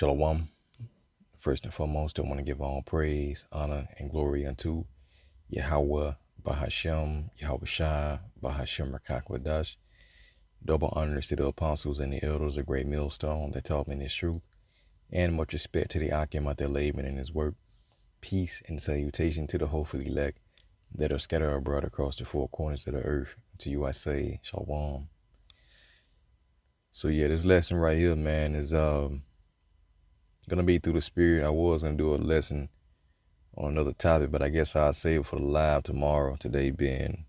Shalom. First and foremost, I want to give all praise, honor, and glory unto Yahweh, Bahashem, Yahweh Shai, Bahashem Rakakwadash. Double honors to the apostles and the elders, a great millstone that taught me this truth, and much respect to the Akim out there laboring in his work. Peace and salutation to the hopefully elect that are scattered abroad across the four corners of the earth. To you I say, Shalom. So yeah, this lesson right here, man, is gonna be through the spirit. I was gonna do a lesson on another topic, but I guess I'll save it for the live tomorrow. Today being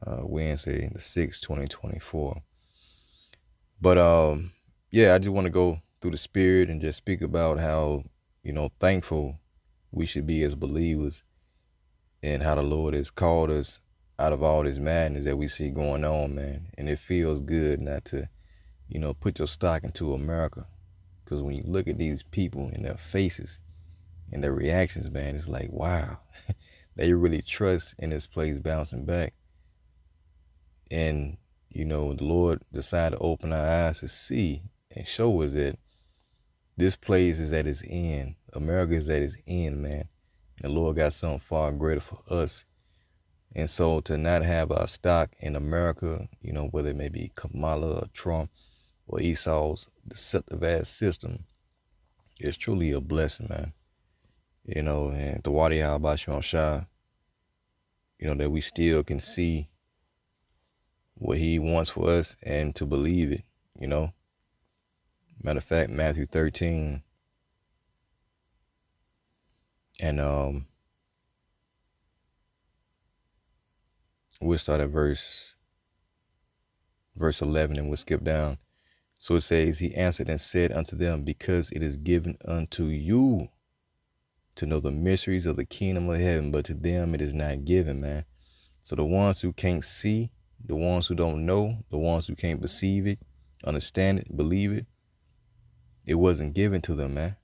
Wednesday, the 6th, 2024. But yeah, I just want to go through the spirit and just speak about how, thankful we should be as believers and how the Lord has called us out of all this madness that we see going on, man. And it feels good not to, put your stock into America. Because when you look at these people and their faces and their reactions, man, it's like, wow, they really trust in this place bouncing back. And, the Lord decided to open our eyes to see and show us that this place is at its end. America is at its end, man. And the Lord got something far greater for us. And so to not have our stock in America, whether it may be Kamala or Trump or Esau's deceptive ass system, is truly a blessing, man. And the Wadi Al-Bashir Shah, that we still can see what he wants for us and to believe it, Matter of fact, Matthew 13 and we'll start at verse 11 and we'll skip down. So it says, he answered and said unto them, because it is given unto you to know the mysteries of the kingdom of heaven, but to them it is not given, man. So the ones who can't see, the ones who don't know, the ones who can't perceive it, understand it, believe it, it wasn't given to them, man.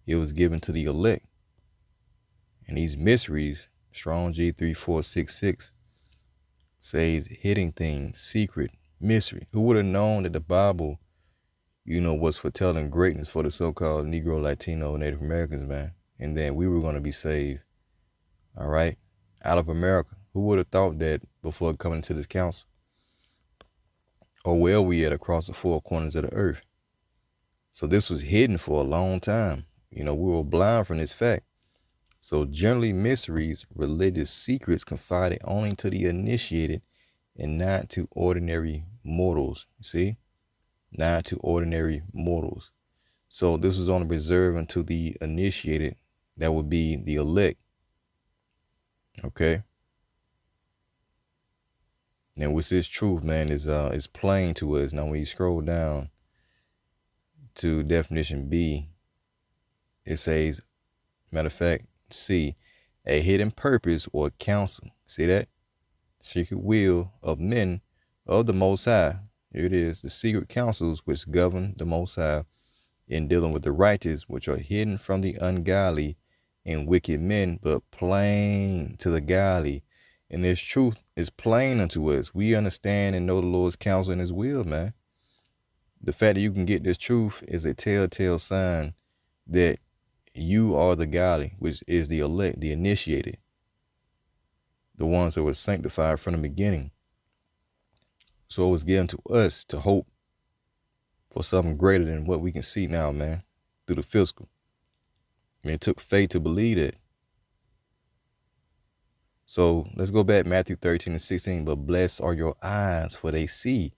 It was given to the elect. And these mysteries, Strong G3466, says hidden things, secret, mystery. Who would have known that the Bible, was foretelling greatness for the so-called Negro, Latino, Native Americans, man? And then we were going to be saved, all right, out of America. Who would have thought that before coming to this council? Or where we at across the four corners of the earth? So this was hidden for a long time. We were blind from this fact. So generally mysteries, religious secrets confided only to the initiated and not to ordinary mortals. You see? Not to ordinary mortals. So this was only reserved unto the initiated. That would be the elect. Okay? And with this truth, man, is plain to us. Now, when you scroll down to definition B, it says, matter of fact, C, a hidden purpose or counsel. See that? Secret will of men of the Most High. Here it is, the secret counsels which govern the Most High in dealing with the righteous, which are hidden from the ungodly and wicked men, but plain to the godly. And this truth is plain unto us. We understand and know the Lord's counsel and his will, man. The fact that you can get this truth is a telltale sign that you are the godly, which is the elect, the initiated, the ones that were sanctified from the beginning. So it was given to us to hope for something greater than what we can see now, man, through the physical. And it took faith to believe that. So let's go back, Matthew 13 and 16. But blessed are your eyes, for they see,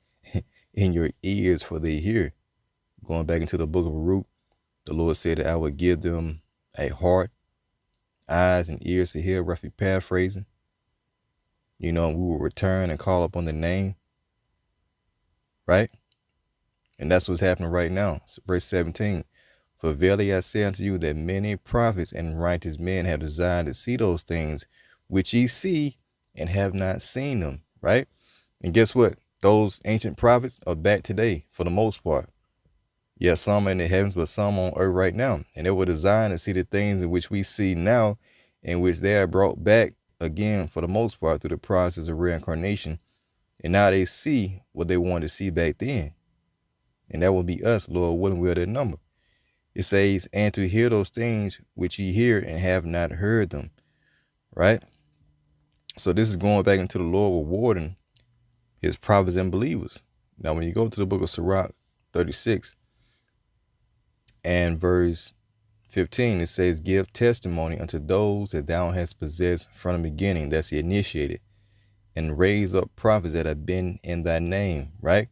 and your ears, for they hear. Going back into the book of Baruch, the Lord said that I would give them a heart, eyes, and ears to hear, roughly paraphrasing. We will return and call upon the name. Right? And that's what's happening right now. Verse 17. For verily I say unto you that many prophets and righteous men have desired to see those things which ye see and have not seen them. Right? And guess what? Those ancient prophets are back today for the most part. Yeah, some in the heavens, but some on earth right now. And they were designed to see the things in which we see now, in which they are brought back again for the most part through the process of reincarnation. And now they see what they wanted to see back then. And that will be us, Lord willing, we're their number. It says, and to hear those things which ye hear and have not heard them, right? So this is going back into the Lord rewarding his prophets and believers. Now, when you go to the book of Sirach 36 and verse 15, it says, give testimony unto those that thou hast possessed from the beginning. That's the initiated. And raise up prophets that have been in thy name, right?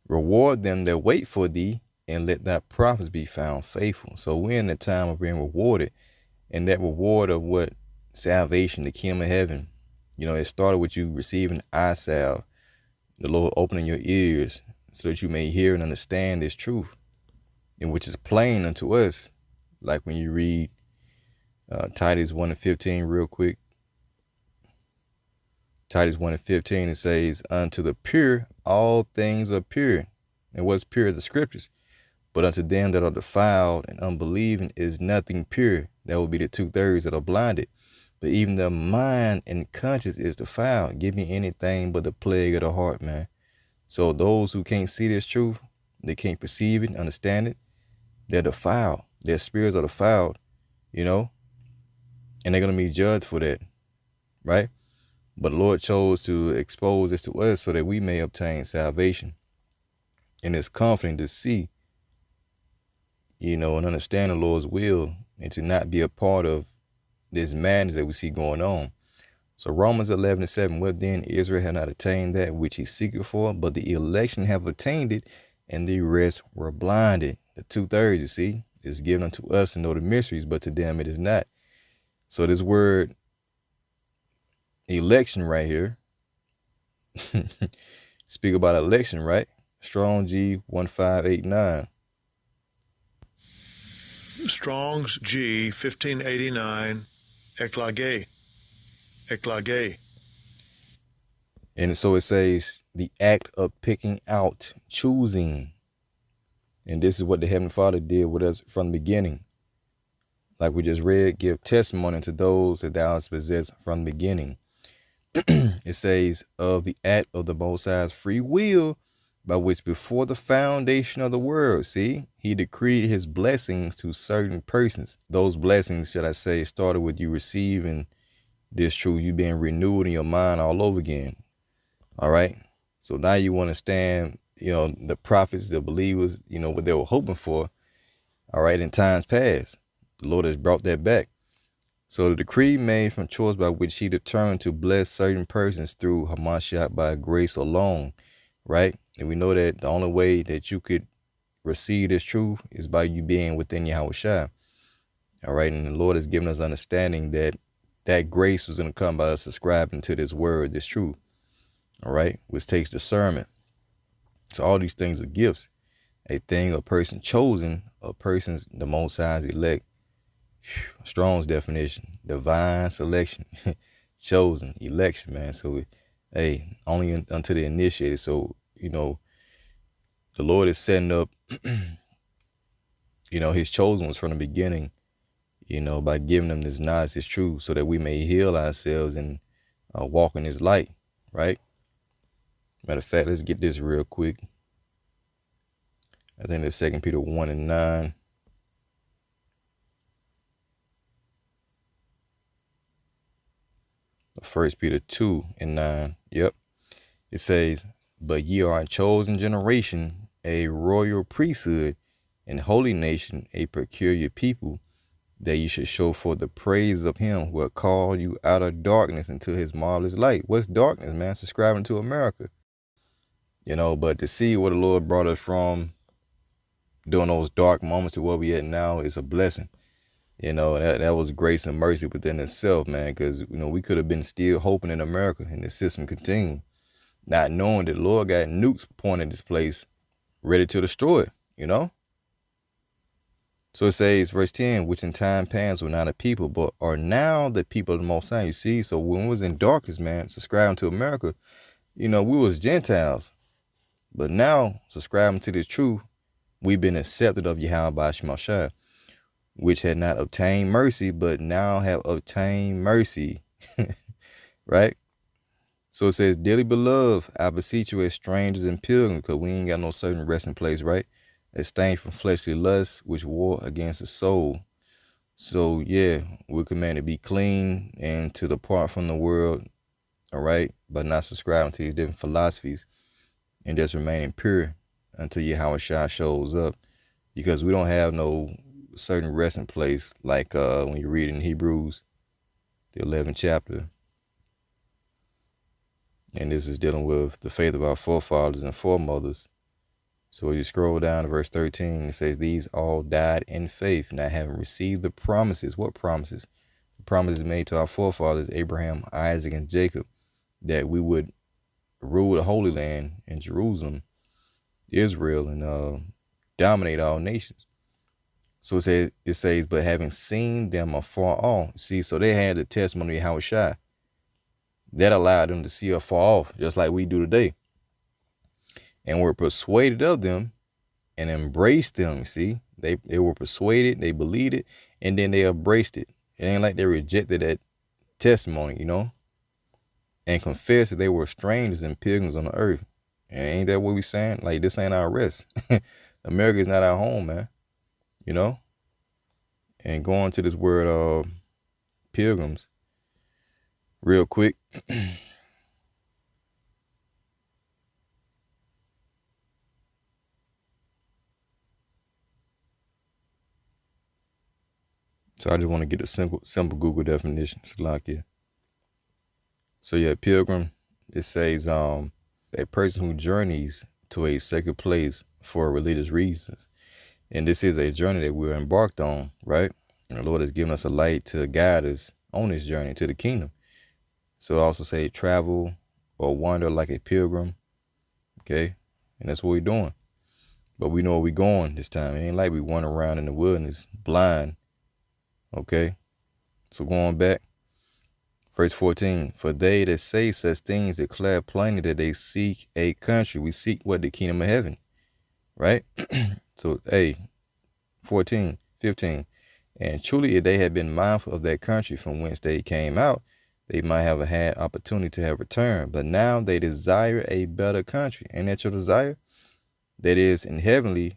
Reward them that wait for thee, and let thy prophets be found faithful. So we're in the time of being rewarded, and that reward of what? Salvation, the kingdom of heaven. You know, it started with you receiving eye salve, the Lord opening your ears so that you may hear and understand this truth, and which is plain unto us. Like when you read Titus 1:15 real quick. Titus 1:15, it says, unto the pure all things are pure. And what's pure? The scriptures. But unto them that are defiled and unbelieving is nothing pure. That will be the 2/3 that are blinded. But even the mind and conscience is defiled. Give me anything but the plague of the heart, man. So those who can't see this truth, they can't perceive it, understand it, they're defiled. Their spirits are defiled, you know, and they're going to be judged for that, right? But the Lord chose to expose this to us so that we may obtain salvation. And it's comforting to see, you know, and understand the Lord's will and to not be a part of this madness that we see going on. So Romans 11:7, what then? Israel had not attained that which he seeketh for, but the election have attained it, and the rest were blinded. The 2/3, you see, is given unto us to know the mysteries, but to them it is not. So this word election right here, speak about election, right? Strong G 1589. Strong's G 1589, eklage. And so it says the act of picking out, choosing. And this is what the Heavenly Father did with us from the beginning. Like we just read, give testimony to those that thou hast possessed from the beginning. It says of the act of the Most High's free will, by which before the foundation of the world, see, he decreed his blessings to certain persons. Those blessings, should I say, started with you receiving this truth, you being renewed in your mind all over again. All right. So now you understand, you know, the prophets, the believers, you know, what they were hoping for. All right. In times past, the Lord has brought that back. So the decree made from choice by which he determined to bless certain persons through Hamashiach by grace alone. Right. And we know that the only way that you could receive this truth is by you being within Yahushua. All right. And the Lord has given us understanding that that grace was going to come by us subscribing to this word, this truth. All right. Which takes discernment. So all these things are gifts. A thing, a person chosen, a person's the Most High's elect. Strong's definition, divine selection, chosen, election, man. So, hey, only unto the initiated. So, you know, the Lord is setting up, you know, his chosen ones from the beginning, you know, by giving them this knowledge, this truth, so that we may heal ourselves and walk in his light, right? Matter of fact, let's get this real quick. I think that's 2 Peter 1:9. First Peter 2:9. Yep. It says, but ye are a chosen generation, a royal priesthood, and holy nation, a peculiar people, that you should show forth the praise of him who hath called you out of darkness into his marvelous light. What's darkness, man? Subscribing to America. You know, but to see where the Lord brought us from during those dark moments to where we at now is a blessing. You know, that was grace and mercy within itself, man, because, you know, we could have been still hoping in America and the system continued, not knowing that the Lord got nukes pointed at this place ready to destroy it, you know? So it says, verse 10, which in time past were not a people, but are now the people of the Most High. You see, so when we was in darkness, man, subscribing to America, you know, we was Gentiles. But now, subscribing to this truth, we've been accepted of Yahweh Shemashah, which had not obtained mercy, but now have obtained mercy. Right? So it says, dearly beloved, I beseech you as strangers and pilgrims, because we ain't got no certain resting place, right? abstain from fleshly lusts, which war against the soul. So yeah, we're commanded to be clean and to depart from the world, all right, but not subscribing to these different philosophies and just remaining pure until Yahushua shows up, because we don't have no certain resting place like when you read in Hebrews, the 11th chapter, and this is dealing with the faith of our forefathers and foremothers. So when you scroll down to verse 13, it says, these all died in faith, not having received the promises. What promises? The promises made to our forefathers, Abraham, Isaac, and Jacob, that we would rule the Holy Land in Jerusalem, Israel, and dominate all nations. So it says, but having seen them afar off. See, so they had the testimony of Yahushua. That allowed them to see afar off, just like we do today. And were persuaded of them and embraced them. See, they were persuaded, they believed it, and then they embraced it. It ain't like they rejected that testimony, and confessed that they were strangers and pilgrims on the earth. And ain't that what we saying? Like, this ain't our rest. America is not our home, man. And going to this word pilgrims real quick. So I just want to get a simple Google definition. Salakia. So yeah, pilgrim, it says a person who journeys to a sacred place for religious reasons. And this is a journey that we're embarked on, right? And the Lord has given us a light to guide us on this journey to the kingdom. So I also say travel or wander like a pilgrim, okay? And that's what we're doing. But we know where we're going this time. It ain't like we wander around in the wilderness blind, okay? So going back, verse 14, for they that say such things declare plainly that they seek a country. We seek what? The kingdom of heaven, right? So, 15, and truly if they had been mindful of their country from whence they came out, they might have had opportunity to have returned. But now they desire a better country. Ain't that your desire? That is in heavenly.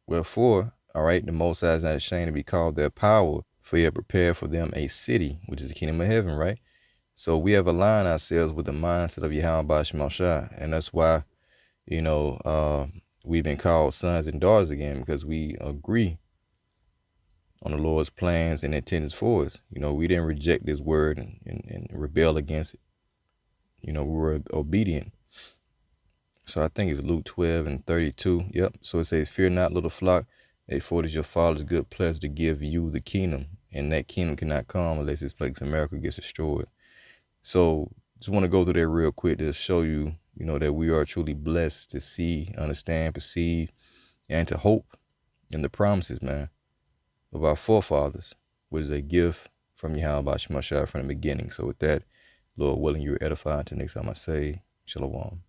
Wherefore, all right, the Most High is not ashamed to be called their power, for he had prepared for them a city, which is the kingdom of heaven, right? So we have aligned ourselves with the mindset of Yahweh Shemashah, and that's why, we've been called sons and daughters again, because we agree on the Lord's plans and intentions for us. We didn't reject this word and rebel against it. We were obedient. So I think it's Luke 12:32. Yep. So it says, fear not, little flock, for it is your Father's good pleasure to give you the kingdom. And that kingdom cannot come unless this place America gets destroyed. So just want to go through that real quick to show you, that we are truly blessed to see, understand, perceive, and to hope in the promises, man, of our forefathers, which is a gift from Yahweh Shemashah from the beginning. So with that, Lord willing, you're edified. Until next time I say, Shalom.